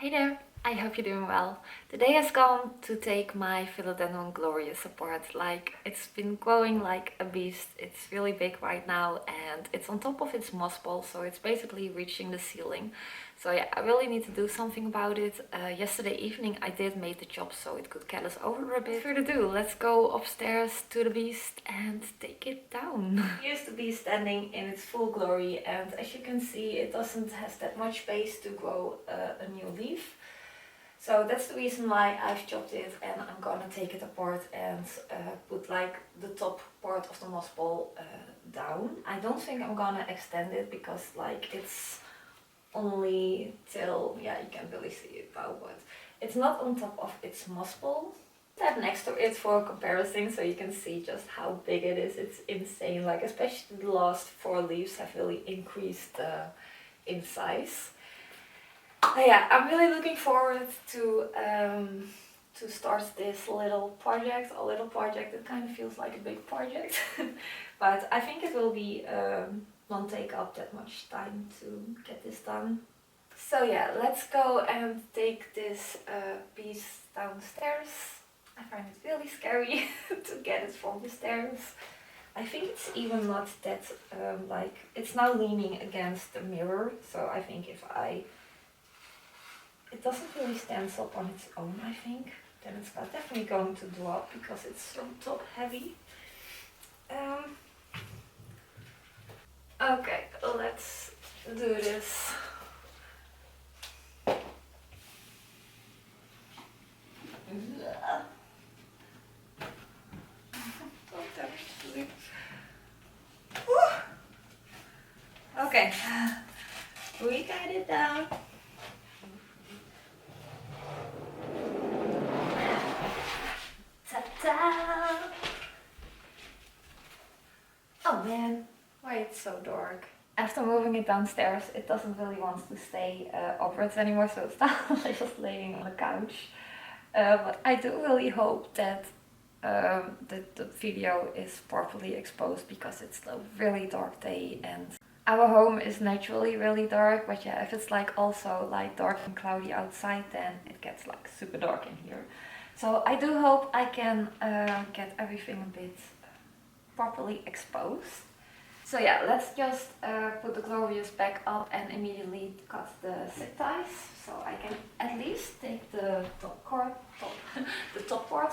Hey there, I hope you're doing well. Today has gone to take my Philodendron Glorious apart. Like, it's been growing like a beast. It's really big right now and it's on top of its moss ball, so it's basically reaching the ceiling. So yeah, I really need to do something about it. Yesterday evening I did make the chop so it could callus over a bit. Further ado, let's go upstairs to the beast and take it down. Here's the beast standing in its full glory, and as you can see it doesn't have that much space to grow a new leaf. So that's the reason why I've chopped it, and I'm gonna take it apart and put like the top part of the moss ball down. I don't think I'm gonna extend it because like it's only till, yeah, you can't really see it now, but it's not on top of its moss ball. Tab next to it for comparison so you can see just how big it is. It's insane, like especially the last 4 leaves have really increased in size. Yeah, I'm really looking forward to start this little project. A little project that kind of feels like a big project, but I think it will be won't take up that much time to get this done. So yeah, let's go and take this piece downstairs. I find it really scary to get it from the stairs. I think it's even not that like, it's now leaning against the mirror, so I think if it doesn't really stand up on its own, I think. Then it's definitely going to drop because it's so top heavy. Okay, let's do this. Okay, we got it down. Ta-da! Oh man, why it's so dark. After moving it downstairs, it doesn't really want to stay upwards anymore, so it's now just laying on the couch. But I do really hope that the video is properly exposed because it's a really dark day and our home is naturally really dark, but yeah, if it's like also like dark and cloudy outside, then it gets like super dark in here. So I do hope I can get everything a bit properly exposed. So yeah, let's just put the Glorious back up and immediately cut the zip ties, so I can at least take the top part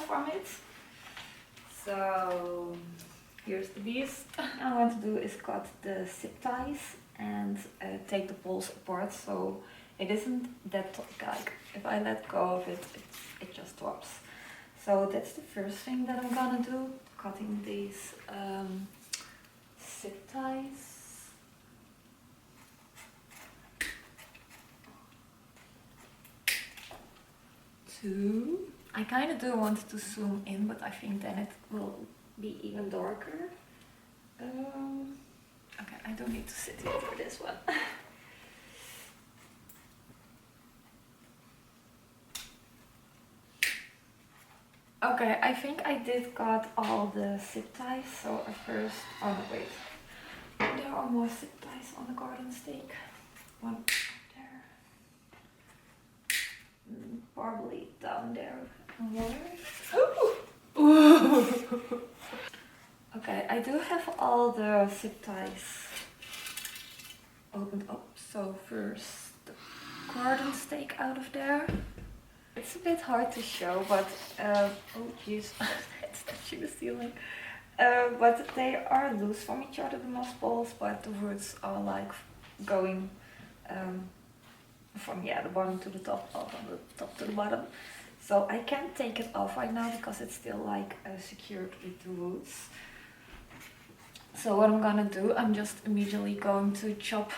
from it. So here's the beast. What I want to do is cut the zip ties and take the poles apart, so it isn't that like if I let go of it, it just drops. So that's the first thing that I'm gonna do, cutting these zip ties. Two. I kind of do want to zoom in, but I think then it will be even darker. Okay, I don't need to sit here for this one. Okay, I think I did cut all the zip ties, so at first, oh no, wait. There are more zip ties on the garden stake. One up there. Probably down there. Okay, I do have all the zip ties opened up. So first the garden stake out of there. It's a bit hard to show, but oh jeez, it's touching the ceiling. But they are loose from each other, the moss balls, but the roots are like going from the bottom to the top, or from the top to the bottom. So I can't take it off right now because it's still like secured with the roots. So what I'm gonna do, I'm just immediately going to chop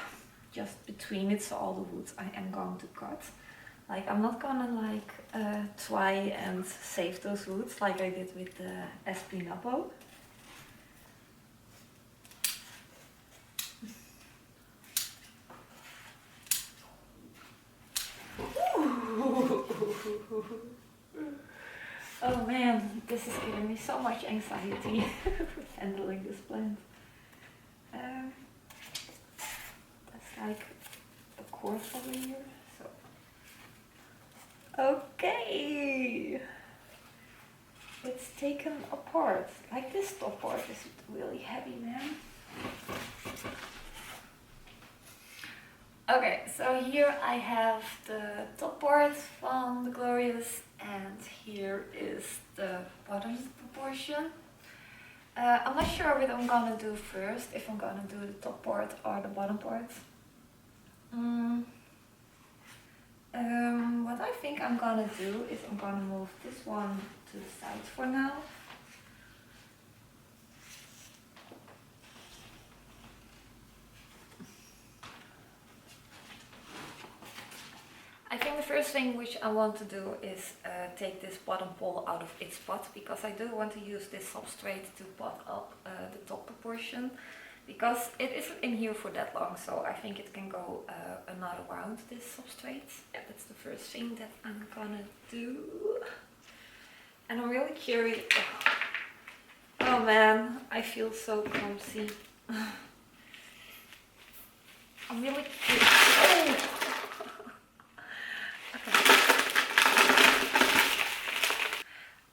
just between it, so all the roots I am going to cut. Like, I'm not gonna like try and save those roots like I did with the Espinapo. Oh man, this is giving me so much anxiety handling this plant. That's like a quarter of a year, so Okay. It's taken apart. Like this top part is really heavy, man. Okay, so here I have the top part from the Glorious, and here is the bottom proportion. I'm not sure what I'm gonna do first, if I'm gonna do the top part or the bottom part. What I think I'm gonna do is I'm gonna move this one to the side for now. I think the first thing which I want to do is take this bottom pole out of its pot, because I do want to use this substrate to pot up the top proportion, because it isn't in here for that long, so I think it can go another round, this substrate. Yeah, that's the first thing that I'm gonna do. And I'm really curious. Oh man, I feel so clumsy. I'm really curious. Oh!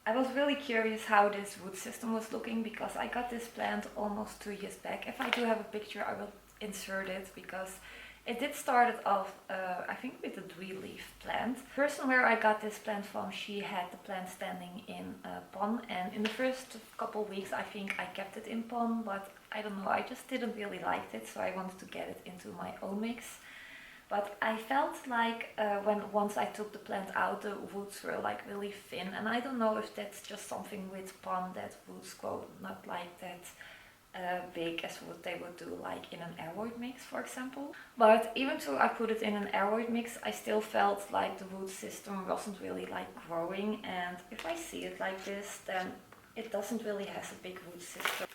I was really curious how this root system was looking, because I got this plant almost 2 years back. If I do have a picture, I will insert it, because it did start it off, I think, with a 3-leaf plant. The person where I got this plant from, she had the plant standing in a pond, and in the first couple weeks I think I kept it in pond, but I don't know, I just didn't really like it, so I wanted to get it into my own mix. But I felt like once I took the plant out, the roots were like really thin, and I don't know if that's just something with pond, that roots grow not like that big as what they would do like in an aeroid mix, for example. But even though I put it in an aeroid mix, I still felt like the root system wasn't really like growing, and if I see it like this, then it doesn't really have a big root system.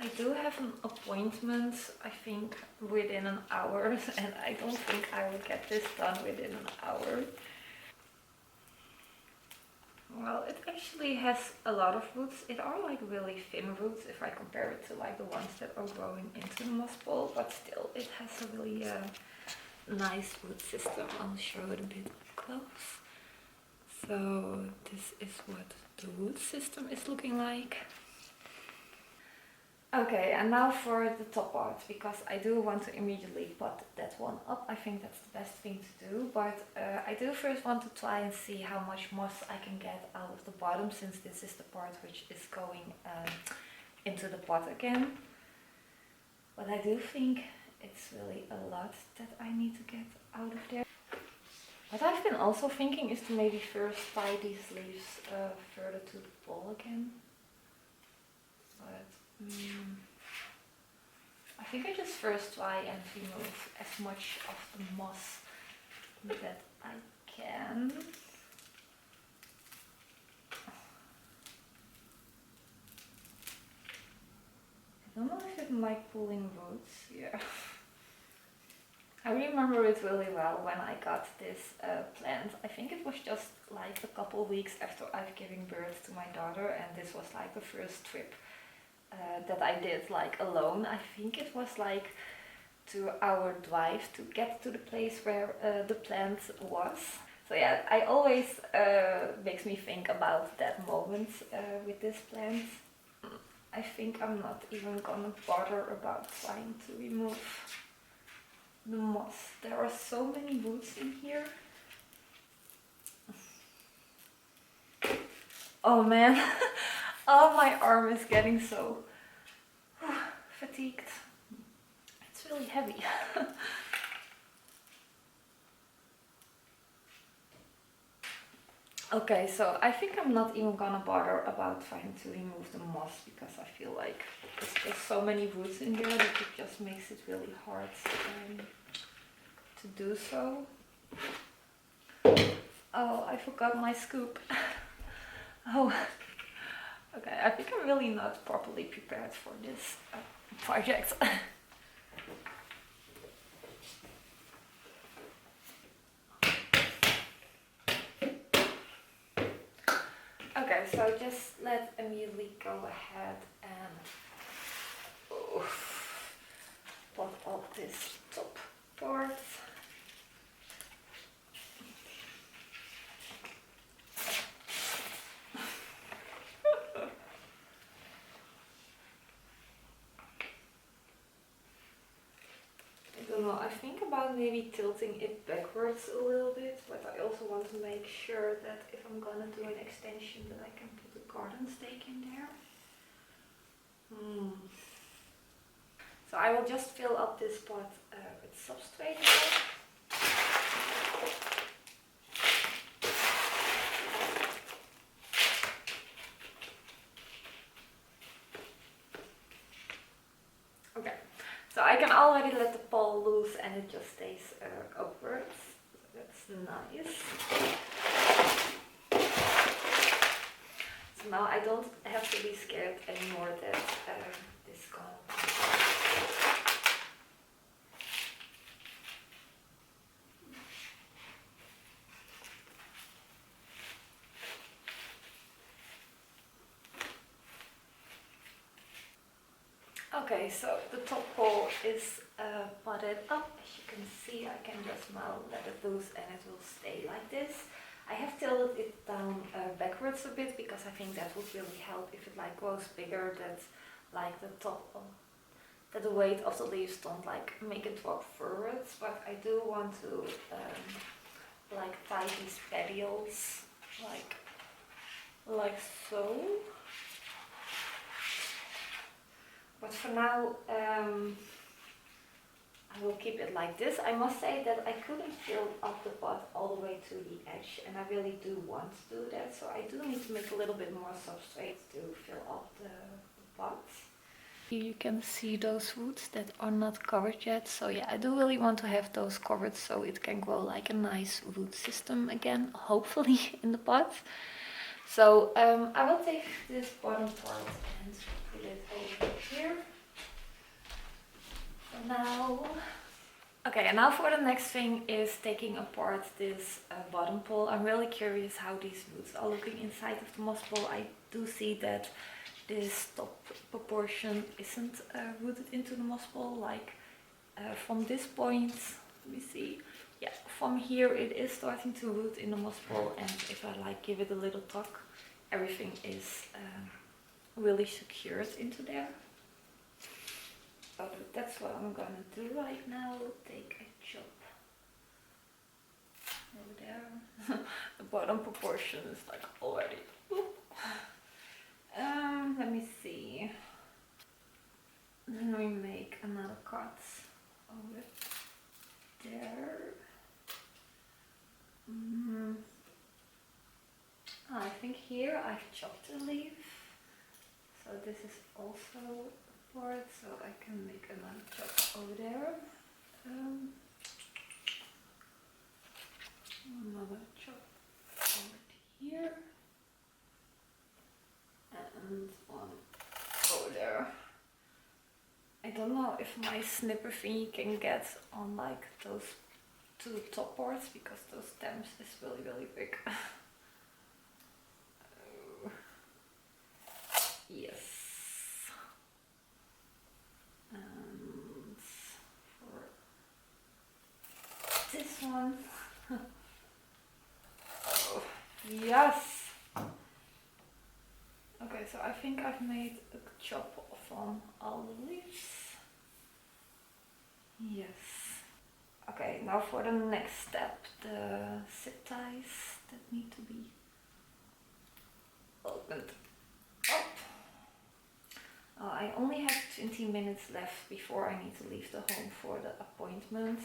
I do have an appointment, I think, within an hour, and I don't think I will get this done within an hour. Well, it actually has a lot of roots. It are like really thin roots if I compare it to like the ones that are growing into the moss ball, but still it has a really nice root system. I'll show it a bit up close. So this is what the root system is looking like. Okay, and now for the top part, because I do want to immediately pot that one up. I think that's the best thing to do, but I do first want to try and see how much moss I can get out of the bottom, since this is the part which is going into the pot again. But I do think it's really a lot that I need to get out of there. What I've been also thinking is to maybe first tie these leaves further to the ball again. But I think I just first try and remove as much of the moss that I can. I don't know if it might pulling roots. Yeah. I remember it really well when I got this plant. I think it was just like a couple weeks after I've given birth to my daughter, and this was like the first trip that I did like alone. I think it was like 2-hour drive to get to the place where the plant was. So yeah, I always makes me think about that moment with this plant. I think I'm not even gonna bother about trying to remove the moss. There are so many roots in here. Oh man. Oh, my arm is getting so fatigued. It's really heavy. Okay, so I think I'm not even gonna bother about trying to remove the moss, because I feel like there's just so many roots in there that it just makes it really hard to do so. Oh, I forgot my scoop. Oh. Okay, I think I'm really not properly prepared for this project. Okay, so just let's immediately go ahead and don't know, I think about maybe tilting it backwards a little bit, but I also want to make sure that if I'm gonna do an extension that I can put a garden stake in there. So I will just fill up this pot with substrate now. Okay, so I can already let the pole loose and it just stays upwards. So that's nice. So now I don't have to be scared anymore that this can't. Okay, so the top pole is potted up. As you can see, I can just now let it loose and it will stay like this. I have tilted it down backwards a bit because I think that would really help if it like grows bigger, that like the top, that the weight of the leaves don't like make it drop forwards. But I do want to like tie these petioles like so. But for now, I will keep it like this. I must say that I couldn't fill up the pot all the way to the edge, and I really do want to do that. So I do need to make a little bit more substrate to fill up the pot. Here you can see those roots that are not covered yet. So yeah, I do really want to have those covered so it can grow like a nice root system again, hopefully in the pot. So I will take this bottom part and put it over here for now. Okay, and now for the next thing is taking apart this bottom pole. I'm really curious how these roots are looking inside of the moss pole. I do see that this top proportion isn't rooted into the moss pole, like from this point, let me see. Yeah, from here it is starting to root in the moss pole, and if I like give it a little tug, everything is really secured into there. So that's what I'm gonna do right now. Take a chop over there. The bottom proportion is like already. Let me see. Then we make another cut over there. I think here I've chopped a leaf, so this is also a part, so I can make another chop over there. Another chop over here, and one over there. I don't know if my snipper thingy can get on like those two top parts because those stems is really big. Yes. And for this one, oh, yes. Okay, so I think I've made a chop from all the leaves. Yes. Okay, now for the next step, the zip ties that need to be opened up. I only have 20 minutes left before I need to leave the home for the appointment.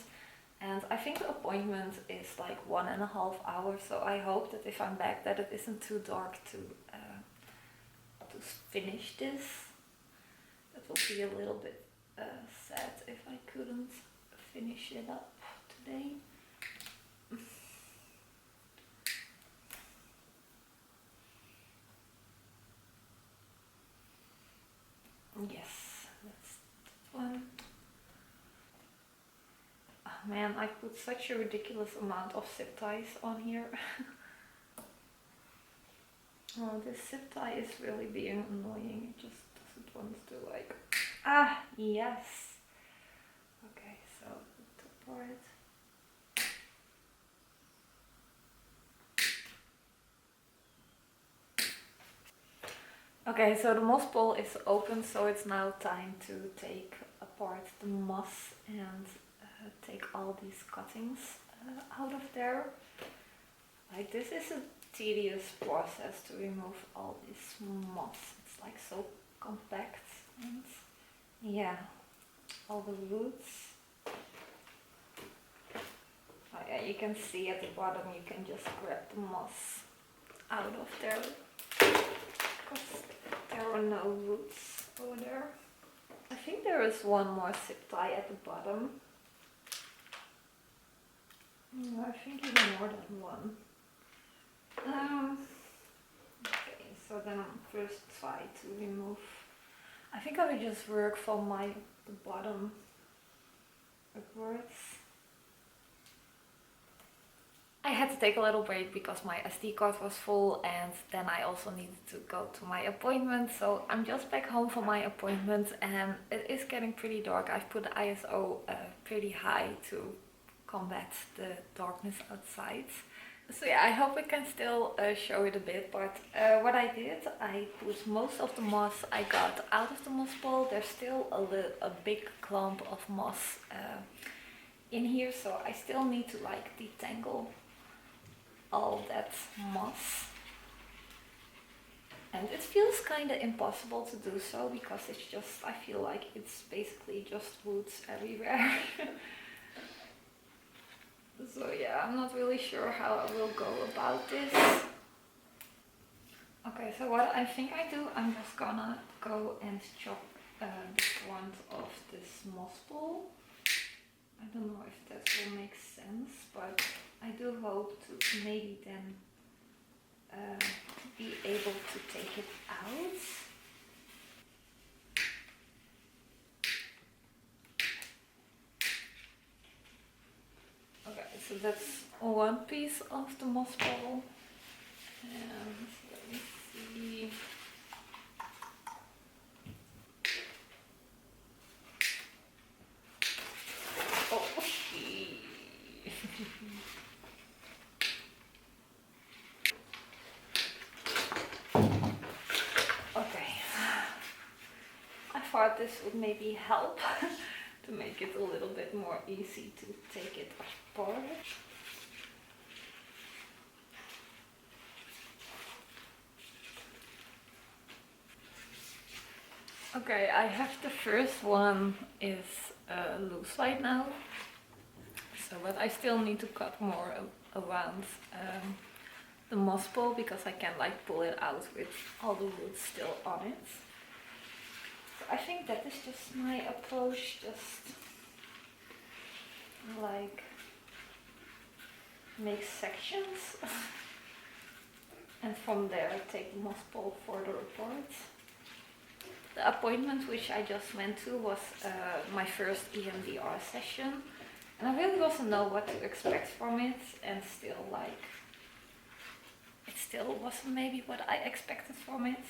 And I think the appointment is like 1.5 hours, so I hope that if I'm back that it isn't too dark to finish this. That will be a little bit sad if I couldn't finish it up today. Yes, that's that one. Oh man, I put such a ridiculous amount of zip ties on here. Oh, this zip tie is really being annoying. It just doesn't want to like... Ah, yes! Okay, so the top part. Okay, so the moss pole is open, so it's now time to take apart the moss and take all these cuttings out of there. Like, this is a tedious process to remove all this moss. It's like so compact, and yeah, all the roots. Oh yeah, you can see at the bottom, you can just grab the moss out of there because there are no roots over there. I think there is one more zip tie at the bottom. No, I think even more than one. Okay, so then first try to remove. I think I will just work from the bottom upwards. I had to take a little break because my SD card was full, and then I also needed to go to my appointment. So I'm just back home for my appointment, and it is getting pretty dark. I've put the ISO pretty high to combat the darkness outside. So yeah, I hope I can still show it a bit, but what I did, I put most of the moss I got out of the moss bowl. There's still a big clump of moss in here, so I still need to like detangle all that moss. And it feels kind of impossible to do so because it's just, I feel like it's basically just roots everywhere. So yeah, I'm not really sure how I will go about this. Okay, so what I think I do, I'm just gonna go and chop the front of this moss ball. I don't know if that will make sense, but I do hope to maybe then be able to take it out. Okay, so that's one piece of the moss ball. And let me see. Oh, okay. I thought this would maybe help to make it a little bit more easy to take it apart. Okay, I have the first one is loose right now, so but I still need to cut more around the moss ball because I can like pull it out with all the roots still on it. So I think that is just my approach, just like make sections and from there take the moss ball further apart. The appointment which I just went to was my first EMDR session, and I really wasn't know what to expect from it, and still like it still wasn't maybe what I expected from it.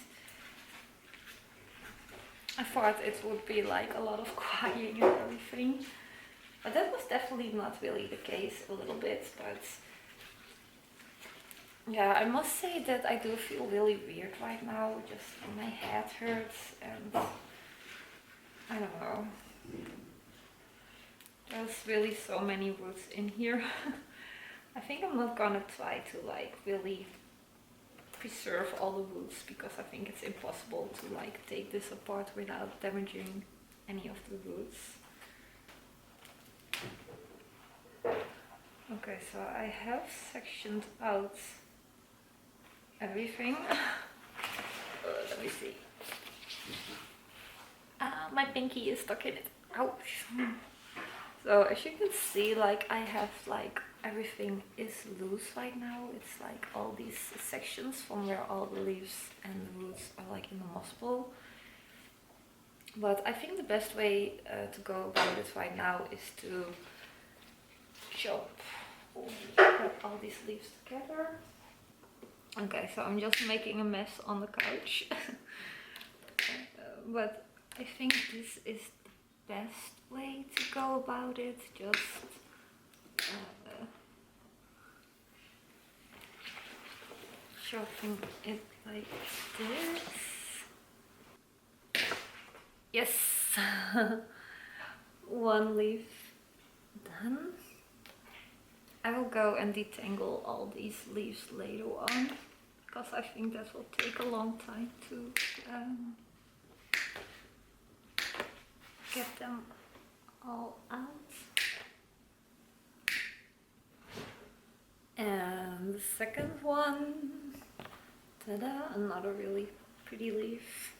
I thought it would be like a lot of crying and everything, but that was definitely not really the case, a little bit. But yeah, I must say that I do feel really weird right now, just my head hurts and I don't know. There's really so many roots in here. I think I'm not gonna try to like really preserve all the roots because I think it's impossible to like take this apart without damaging any of the roots. Okay, so I have sectioned out everything. Let me see. My pinky is stuck in it. Ouch. So as you can see, like I have like everything is loose right now. It's like all these sections from where all the leaves and the roots are like in the moss bowl. But I think the best way to go about it right now is to chop all these leaves together. Okay, so I'm just making a mess on the couch. But I think this is the best way to go about it. Just chopping it like this. Yes! One leaf Then I will go and detangle all these leaves later on, because I think that will take a long time to get them all out. And the second one, ta-da, another really pretty leaf.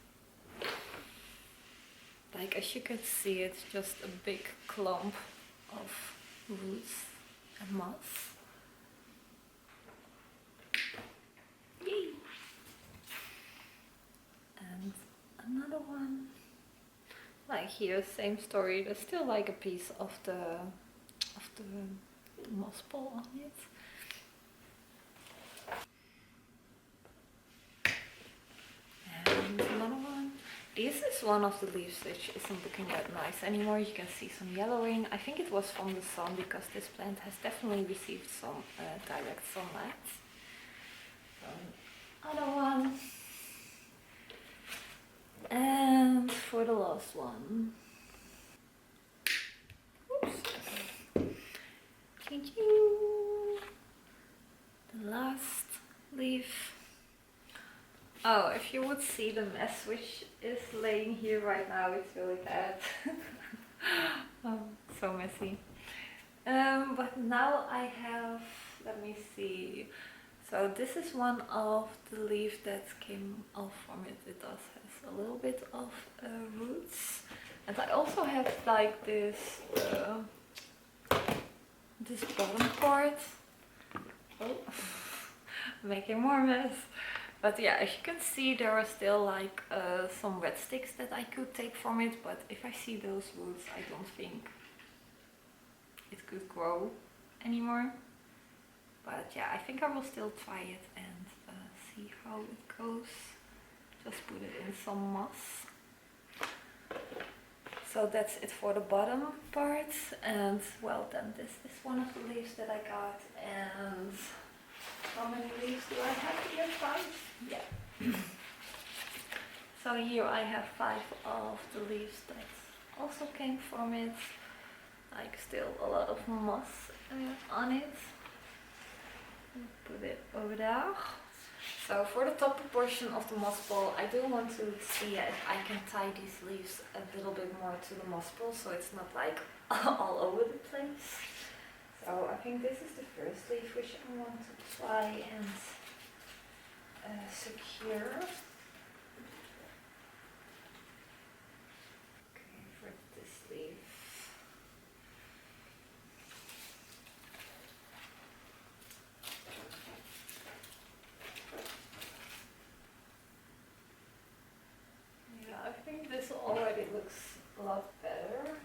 Like, as you can see, it's just a big clump of roots and moss. Yay! And another one. Like here, same story. There's still like a piece of the moss ball on it. And another one. This is one of the leaves which isn't looking that nice anymore. You can see some yellowing. I think it was from the sun, because this plant has definitely received some direct sunlight. Other one. And for the last one. Oops. The last leaf. Oh, if you would see the mess which is laying here right now, it's really bad. Oh, so messy. But now I have, let me see. So this is one of the leaves that came off from it. It does has a little bit of roots. And I also have like this bottom part. Oh, making more mess. But yeah, as you can see, there are still like some red sticks that I could take from it. But if I see those roots, I don't think it could grow anymore. But yeah, I think I will still try it and see how it goes. Just put it in some moss. So that's it for the bottom part. And well, then this is one of the leaves that I got. And how many leaves do I have here? 5? Yeah. So here I have 5 of the leaves that also came from it. Like still a lot of moss on it. Put it over there. So for the top portion of the moss ball, I do want to see if I can tie these leaves a little bit more to the moss ball, so it's not like all over the place. So I think this is the first leaf which I want to try and secure. Okay, for this leaf. Yeah, I think this already looks a lot better.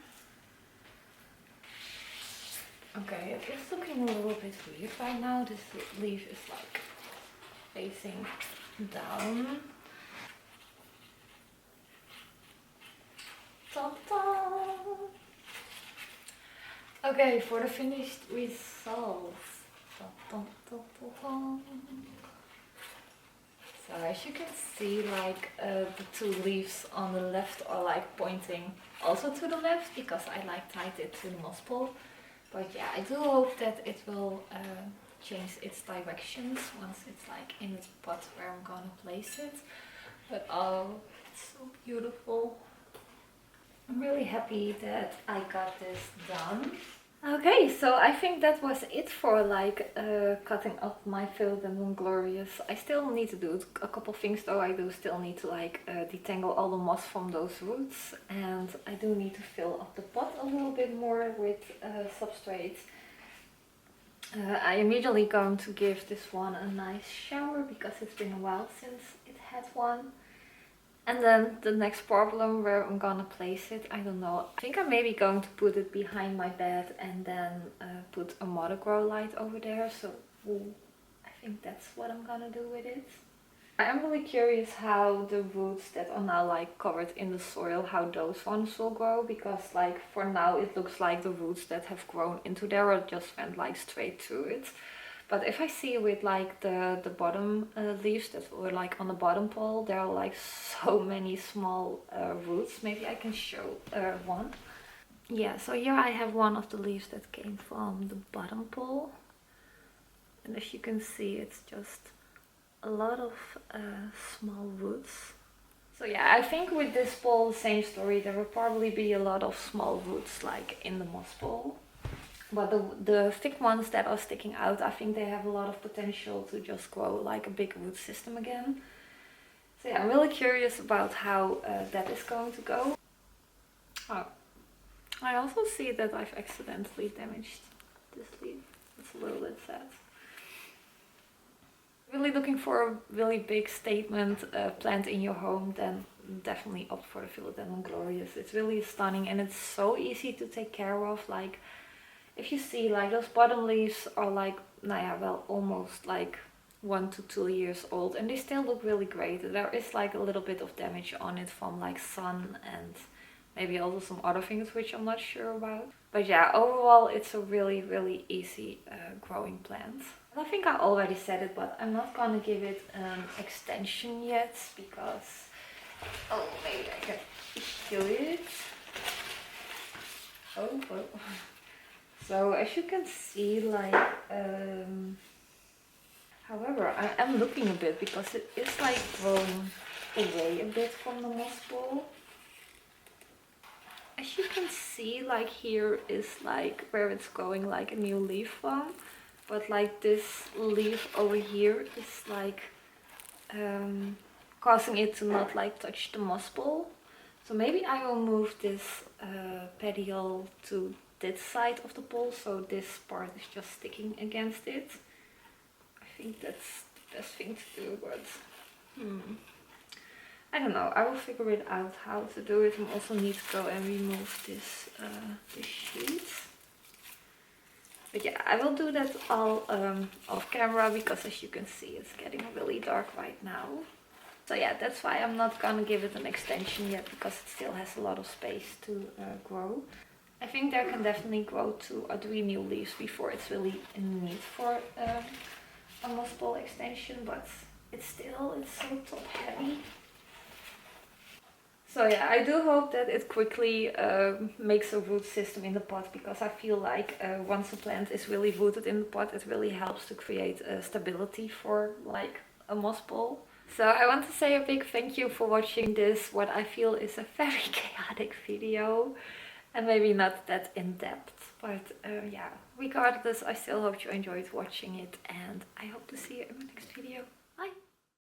Okay, it is looking a little bit weird right now. This leaf is like facing down. Ta-da! Okay, for the finished results. Ta-ta-ta-ta-ta. So as you can see, like the 2 leaves on the left are like pointing also to the left, because I like tied it to the moss ball. But yeah, I do hope that it will change its directions once it's like in the spot where I'm gonna place it. But oh, it's so beautiful. I'm really happy that I got this done. Okay, so I think that was it for like cutting up my Philodendron Glorious. I still need to do a couple things though. I do still need to like detangle all the moss from those roots, and I do need to fill up the pot a little bit more with substrate. I immediately going to give this one a nice shower, because it's been a while since it had one. And then the next problem, where I'm gonna place it, I don't know. I think I'm maybe going to put it behind my bed and then put a mother grow light over there. So I think that's what I'm gonna do with it. I am really curious how the roots that are now like covered in the soil, how those ones will grow. Because like for now it looks like the roots that have grown into there just went like straight through it. But if I see with like the bottom leaves that were like on the bottom pole, there are like so many small roots. Maybe I can show one. Yeah, so here I have one of the leaves that came from the bottom pole. And as you can see, it's just a lot of small roots. So yeah, I think with this pole, same story. There will probably be a lot of small roots like in the moss pole. But the thick ones that are sticking out, I think they have a lot of potential to just grow like a big root system again. So yeah, I'm really curious about how that is going to go. Oh, I also see that I've accidentally damaged this leaf. It's a little bit sad. Really looking for a really big statement plant in your home, then definitely opt for the Philodendron Glorious. It's really stunning and it's so easy to take care of. Like, if you see, like, those bottom leaves are like, well, almost like 1 to 2 years old and they still look really great. There is like a little bit of damage on it from like sun and maybe also some other things which I'm not sure about. But yeah, overall it's a really easy growing plant. I think I already said it, but I'm not gonna give it an extension yet because, oh, maybe I can show it. Oh. So as you can see, like, however, I am looking a bit because it is like growing away a bit from the moss ball. As you can see, like, here is like where it's going like a new leaf from. But like this leaf over here is like causing it to not like touch the moss ball. So maybe I will move this petiole to this side of the pole, so this part is just sticking against it. I think that's the best thing to do, but I don't know. I will figure it out how to do it. I also need to go and remove this this sheet. But yeah, I will do that all off camera because as you can see it's getting really dark right now. So yeah, that's why I'm not gonna give it an extension yet because it still has a lot of space to grow. I think there can definitely grow 2 or 3 new leaves before it's really in need for a moss ball extension, but it's so top heavy. So yeah, I do hope that it quickly makes a root system in the pot because I feel like once a plant is really rooted in the pot, it really helps to create stability for like a moss ball. So I want to say a big thank you for watching this, what I feel is a very chaotic video and maybe not that in depth. But yeah, regardless, I still hope you enjoyed watching it and I